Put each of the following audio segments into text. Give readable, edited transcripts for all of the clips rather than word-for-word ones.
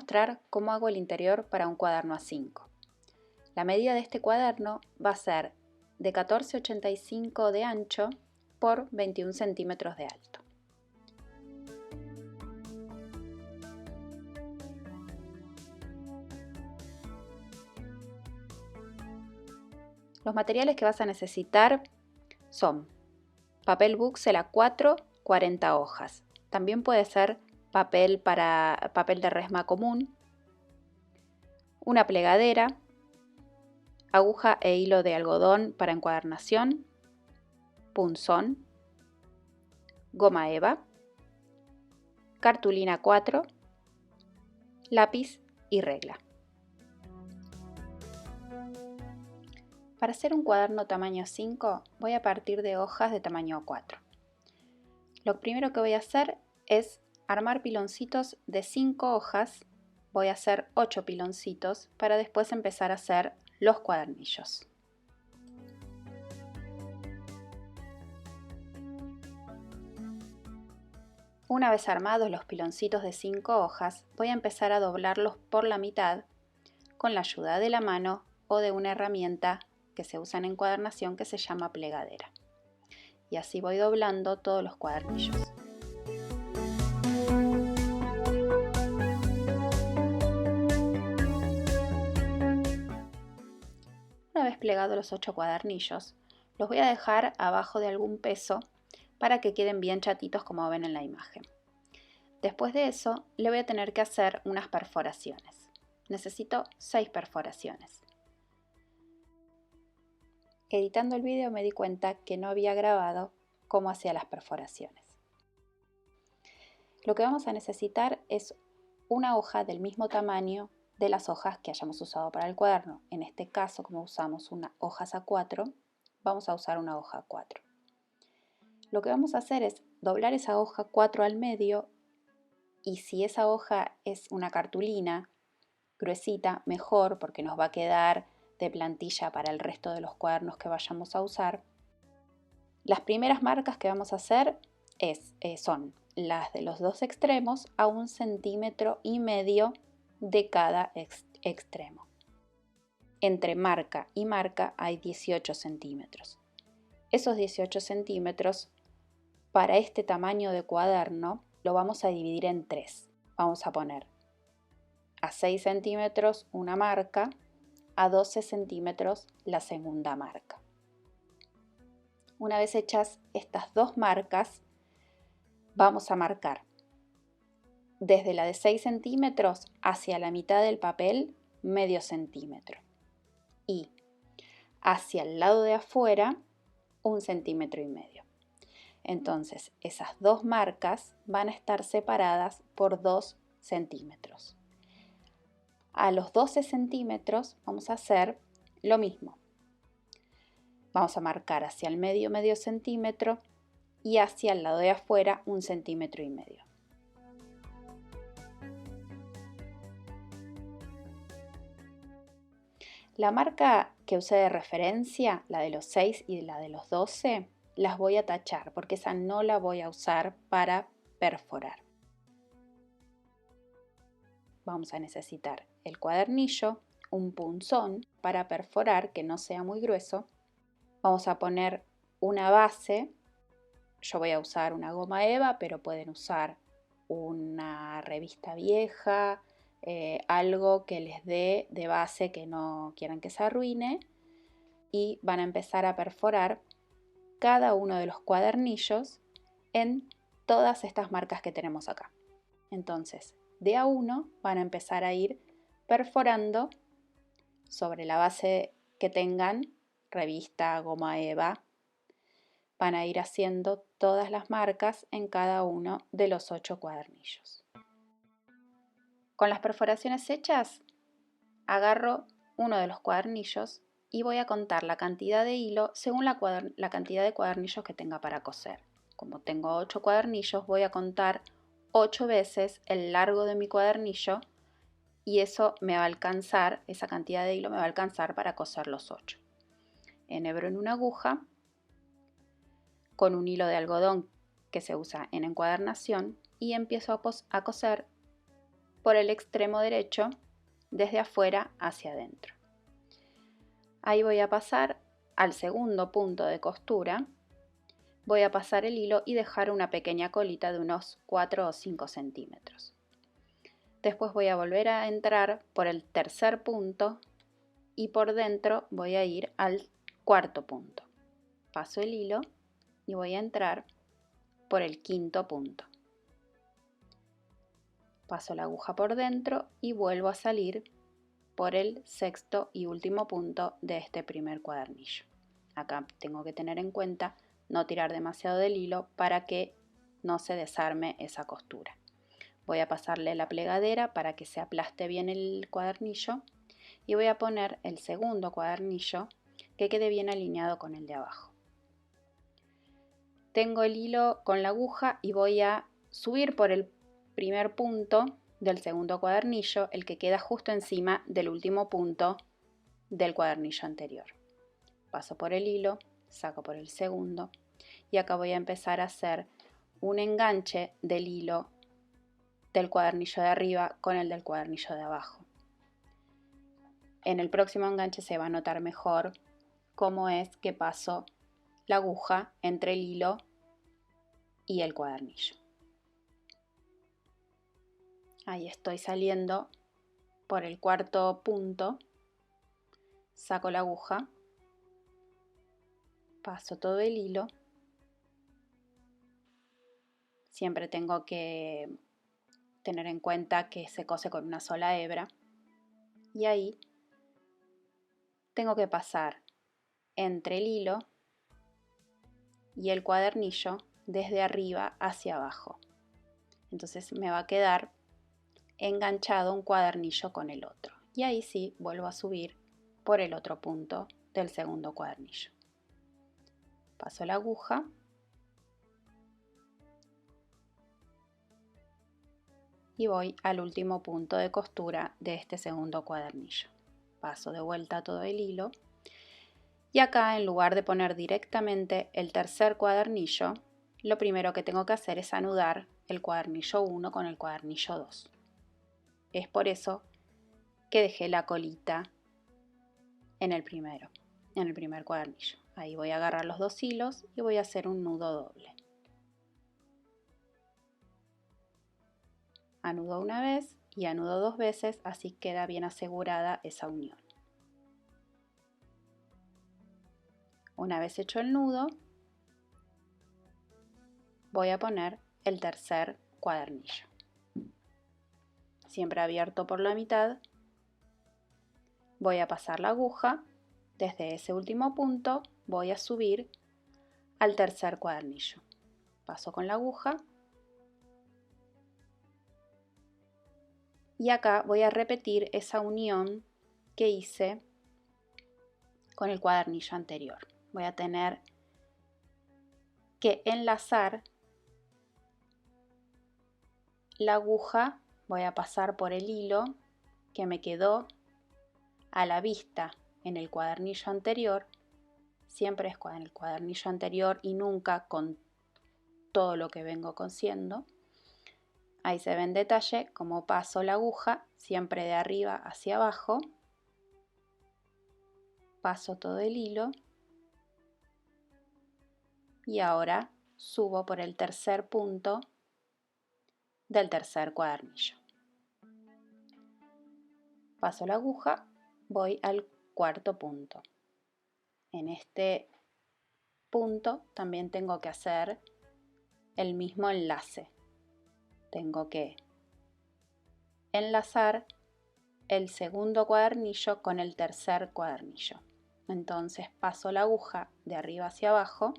mostrar cómo hago el interior para un cuaderno A5. La medida de este cuaderno va a ser de 14,85 de ancho por 21 centímetros de alto. Los materiales que vas a necesitar son papel Buxel A4, 40 hojas. También puede ser papel de resma común, una plegadera, aguja e hilo de algodón para encuadernación, punzón, goma eva, cartulina 4, lápiz y regla. Para hacer un cuaderno tamaño 5 voy a partir de hojas de tamaño 4. Lo primero que voy a hacer es armar piloncitos de 5 hojas. Voy a hacer 8 piloncitos para después empezar a hacer los cuadernillos. Una vez armados los piloncitos de 5 hojas, voy a empezar a doblarlos por la mitad con la ayuda de la mano o de una herramienta que se usa en encuadernación que se llama plegadera. Y así voy doblando todos los cuadernillos. Una vez plegados los 8 cuadernillos, los voy a dejar abajo de algún peso para que queden bien chatitos como ven en la imagen. Después de eso, le voy a tener que hacer unas perforaciones. Necesito 6 perforaciones. Editando el vídeo me di cuenta que no había grabado cómo hacía las perforaciones. Lo que vamos a necesitar es una hoja del mismo tamaño de las hojas que hayamos usado para el cuaderno. En este caso, como usamos una hoja A4, vamos a usar una hoja A4. Lo que vamos a hacer es doblar esa hoja 4 al medio y si esa hoja es una cartulina gruesita, mejor porque nos va a quedar de plantilla para el resto de los cuadernos que vayamos a usar. Las primeras marcas que vamos a hacer son las de los dos extremos a 1,5 centímetros de cada extremo. Entre marca y marca hay 18 centímetros. Esos 18 centímetros para este tamaño de cuaderno lo vamos a dividir en 3. Vamos a poner a 6 centímetros una marca, a 12 centímetros la segunda marca. Una vez hechas estas dos marcas, vamos a marcar desde la de 6 centímetros hacia la mitad del papel medio centímetro y hacia el lado de afuera 1,5 centímetros. Entonces esas dos marcas van a estar separadas por 2 centímetros. A los 12 centímetros vamos a hacer lo mismo. Vamos a marcar hacia el medio centímetro y hacia el lado de afuera 1,5 centímetros. La marca que usé de referencia, la de los 6 y la de los 12, las voy a tachar porque esa no la voy a usar para perforar. Vamos a necesitar el cuadernillo, un punzón para perforar que no sea muy grueso. Vamos a poner una base. Yo voy a usar una goma eva, pero pueden usar una revista vieja, algo que les dé de base que no quieran que se arruine. Y van a empezar a perforar cada uno de los cuadernillos en todas estas marcas que tenemos acá. Entonces, de a uno van a empezar a ir perforando sobre la base que tengan, revista, goma eva. Van a ir haciendo todas las marcas en cada uno de los 8 cuadernillos. Con las perforaciones hechas, agarro uno de los cuadernillos y voy a contar la cantidad de hilo según la cantidad de cuadernillos que tenga para coser. Como tengo 8 cuadernillos, voy a contar 8 veces el largo de mi cuadernillo y eso me va a alcanzar, esa cantidad de hilo me va a alcanzar para coser los 8. Enhebro en una aguja con un hilo de algodón que se usa en encuadernación y empiezo a coser por el extremo derecho desde afuera hacia adentro. Ahí voy a pasar al segundo punto de costura, voy a pasar el hilo y dejar una pequeña colita de unos 4 o 5 centímetros. Después voy a volver a entrar por el tercer punto y por dentro voy a ir al cuarto punto. Paso el hilo y voy a entrar por el quinto punto. Paso la aguja por dentro y vuelvo a salir por el sexto y último punto de este primer cuadernillo. Acá tengo que tener en cuenta no tirar demasiado del hilo para que no se desarme esa costura. Voy a pasarle la plegadera para que se aplaste bien el cuadernillo y voy a poner el segundo cuadernillo que quede bien alineado con el de abajo. Tengo el hilo con la aguja y voy a subir por el primer punto del segundo cuadernillo, el que queda justo encima del último punto del cuadernillo anterior. Paso por el hilo, saco por el segundo y acá voy a empezar a hacer un enganche del hilo del cuadernillo de arriba con el del cuadernillo de abajo. En el próximo enganche se va a notar mejor cómo es que paso la aguja entre el hilo y el cuadernillo. Ahí estoy saliendo por el cuarto punto, saco la aguja, paso todo el hilo. Siempre tengo que tener en cuenta que se cose con una sola hebra y ahí tengo que pasar entre el hilo y el cuadernillo desde arriba hacia abajo. Entonces me va a quedar enganchado un cuadernillo con el otro y ahí sí vuelvo a subir por el otro punto del segundo cuadernillo. Paso la aguja y voy al último punto de costura de este segundo cuadernillo. Paso de vuelta todo el hilo y acá, en lugar de poner directamente el tercer cuadernillo, lo primero que tengo que hacer es anudar el cuadernillo 1 con el cuadernillo 2. Es por eso que dejé la colita en el primer cuadernillo. Ahí voy a agarrar los dos hilos y voy a hacer un nudo doble. Anudo una vez y anudo dos veces, así queda bien asegurada esa unión. Una vez hecho el nudo, voy a poner el tercer cuadernillo. Siempre abierto por la mitad, voy a pasar la aguja, desde ese último punto voy a subir al tercer cuadernillo. Paso con la aguja y acá voy a repetir esa unión que hice con el cuadernillo anterior. Voy a tener que enlazar la aguja, voy a pasar por el hilo que me quedó a la vista en el cuadernillo anterior, siempre es con el cuadernillo anterior y nunca con todo lo que vengo cosiendo. Ahí se ve en detalle cómo paso la aguja siempre de arriba hacia abajo, paso todo el hilo y ahora subo por el tercer punto del tercer cuadernillo. Paso la aguja, voy al cuarto punto. En este punto también tengo que hacer el mismo enlace. Tengo que enlazar el segundo cuadernillo con el tercer cuadernillo. Entonces paso la aguja de arriba hacia abajo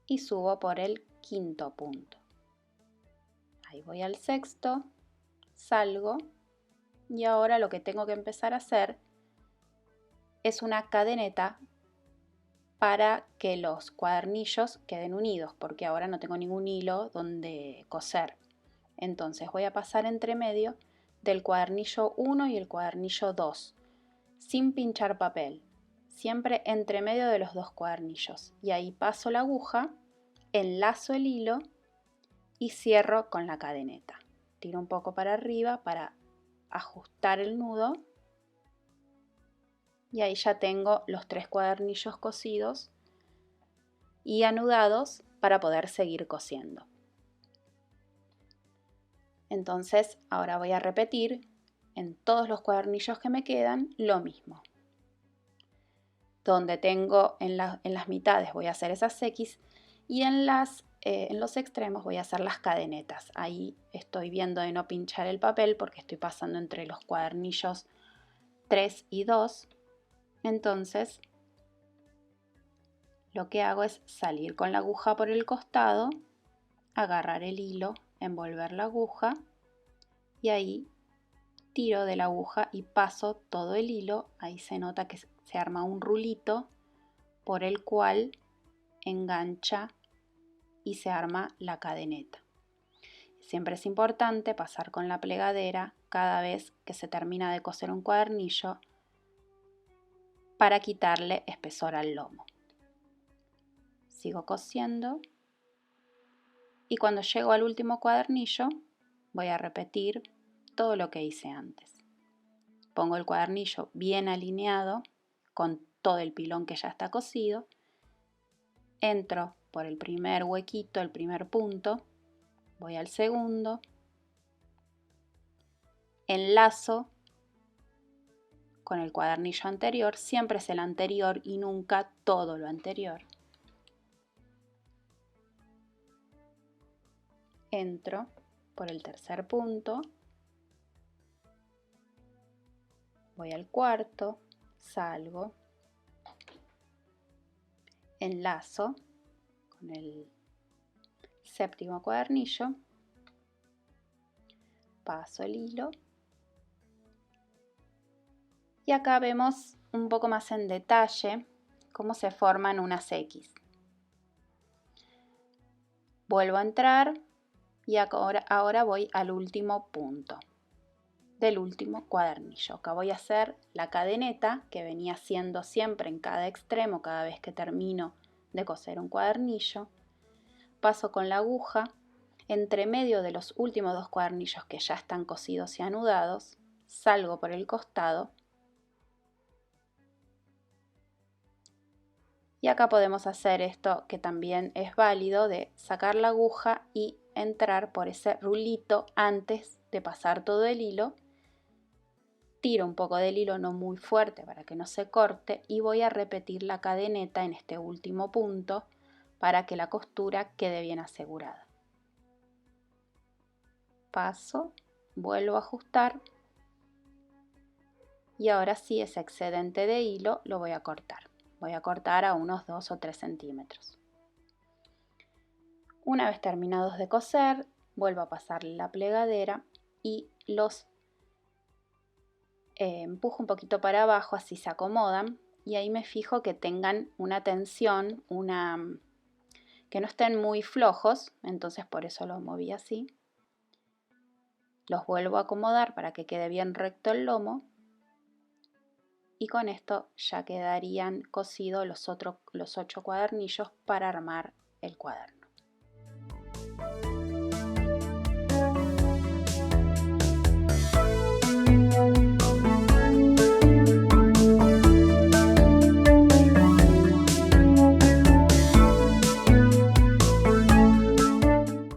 y subo por el quinto punto. Ahí voy al sexto, salgo y ahora lo que tengo que empezar a hacer es una cadeneta para que los cuadernillos queden unidos, porque ahora no tengo ningún hilo donde coser. Entonces voy a pasar entre medio del cuadernillo 1 y el cuadernillo 2, sin pinchar papel, siempre entre medio de los dos cuadernillos. Y ahí paso la aguja, enlazo el hilo y cierro con la cadeneta. tiro un poco para arriba para ajustar el nudo. Y ahí ya tengo los 3 cuadernillos cosidos y anudados para poder seguir cosiendo. Entonces ahora voy a repetir en todos los cuadernillos que me quedan lo mismo. Donde tengo en las mitades voy a hacer esas X y en los extremos voy a hacer las cadenetas. Ahí estoy viendo de no pinchar el papel porque estoy pasando entre los cuadernillos 3 y 2. Entonces lo que hago es salir con la aguja por el costado, agarrar el hilo, envolver la aguja y ahí tiro de la aguja y paso todo el hilo. Ahí se nota que se arma un rulito por el cual engancha y se arma la cadeneta. Siempre es importante pasar con la plegadera cada vez que se termina de coser un cuadernillo para quitarle espesor al lomo. Sigo cosiendo y cuando llego al último cuadernillo voy a repetir todo lo que hice antes. Pongo el cuadernillo bien alineado con todo el pilón que ya está cosido, entro por el primer huequito, el primer punto, voy al segundo, enlazo con el cuadernillo anterior, siempre es el anterior y nunca todo lo anterior. Entro por el tercer punto, voy al cuarto, salgo, enlazo con el séptimo cuadernillo, paso el hilo y acá vemos un poco más en detalle cómo se forman unas X. Vuelvo a entrar y ahora voy al último punto del último cuadernillo. Acá voy a hacer la cadeneta que venía haciendo siempre en cada extremo cada vez que termino de coser un cuadernillo. Paso con la aguja entre medio de los últimos 2 cuadernillos que ya están cosidos y anudados, salgo por el costado y acá podemos hacer esto que también es válido de sacar la aguja y entrar por ese rulito antes de pasar todo el hilo. Tiro un poco del hilo, no muy fuerte para que no se corte, y voy a repetir la cadeneta en este último punto para que la costura quede bien asegurada. Paso, vuelvo a ajustar y ahora sí ese excedente de hilo lo voy a cortar. Voy a cortar a unos 2 o 3 centímetros. Una vez terminados de coser, vuelvo a pasarle la plegadera y los empujo un poquito para abajo, así se acomodan y ahí me fijo que tengan una tensión, que no estén muy flojos, entonces por eso los moví así. Los vuelvo a acomodar para que quede bien recto el lomo y con esto ya quedarían cosidos los 8 cuadernillos para armar el cuaderno.